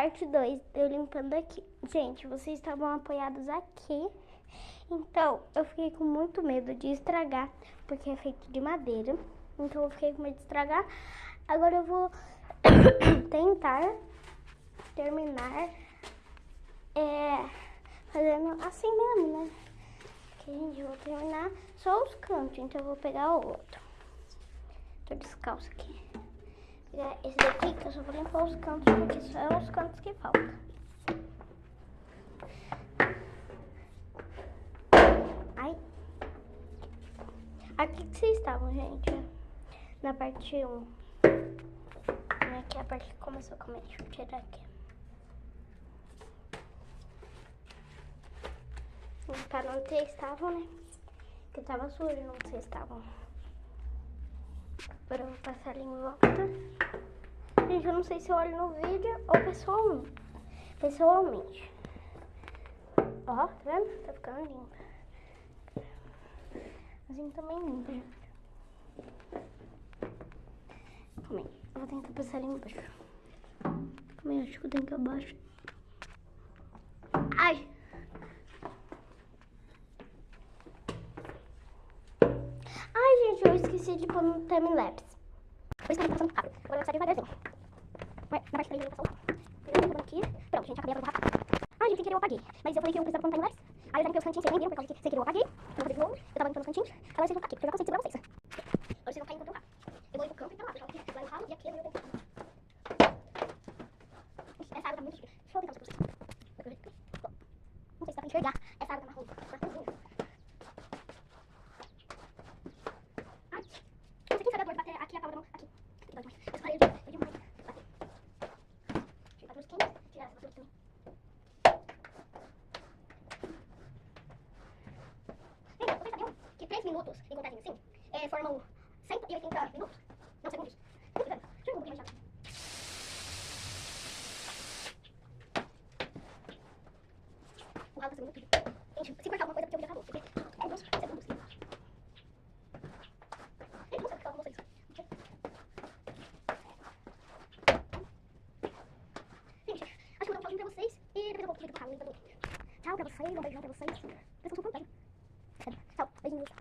parte 2, eu limpando aqui. Gente, vocês estavam apoiados aqui. Então, eu fiquei com muito medo de estragar, porque é feito de madeira. Então, eu fiquei com medo de estragar. Agora eu vou tentar terminar fazendo assim mesmo, né? Porque, gente, eu vou terminar só os cantos, então eu vou pegar o outro. Tô descalço aqui. Vou pegar esse daqui, que eu só vou limpar os cantos, porque são os cantos que faltam. Ai. Aqui que vocês estavam, gente. Na parte 1. Aqui é a parte que começou a comer. Deixa eu tirar aqui. Limpar onde vocês estavam, né? Porque tava sujo onde vocês estavam. Agora eu vou passar ali em volta. Gente, eu não sei se eu olho no vídeo ou pessoalmente. Ó, tá vendo? Tá ficando limpa. Assim também limpa, gente. Calma aí. Eu vou tentar passar ali embaixo. Calma aí, acho que eu tenho que abaixo. Ai! Ai, gente, eu esqueci de pôr no time-lapse. Por isso que eu tô passando rápido. Agora eu vou passar devagarzinho. Na parte 3 eu vou passar o aqui. Pronto, gente, acabei a fazer rápido. Ai, gente, sem querer eu apaguei. Mas eu falei que eu precisava pôr no time-lapse. Aí eu já limpei os cantinhos, vocês nem viram, por causa que sem querer eu apaguei. Eu vou fazer de novo. Eu tava limpando os cantinhos. Agora vocês vão ficar aqui, porque eu já consegui segurar vocês. Agora vocês vão ficar enquanto eu ralo. Eu vou ir pro campo e pra lá. Eu vou lá no ralo e aqui eu vou tentar. Essa água tá muito suja. Deixa eu tentar pra vocês. Bom, não sei se dá pra enxergar. Essa água tá marrom. Ai, isso aqui foi a dor de bater aqui a palma da mão. Aqui. Aqui dói demais. Eu escolhi dói demais. Bater. Tirar as quentes. Tirar essa vassoura também. Gente, vocês sabiam que 3 minutos em contagem assim formam 180 minutos? Não, segundos. Muito grande. Deixa eu ver um pouquinho mais rápido. O ralo tá sendo muito sujo. Gente, se cortar alguma coisa, porque o vídeo acabou. Porque é 2 segundos. Gente, não sei o que falar com vocês. Gente, acho que eu vou dar um tchauzinho pra vocês e depois eu volto aqui pro ralo. Tchau pra vocês, um beijão pra vocês. Vocês são super legais. Tchau, beijinhos.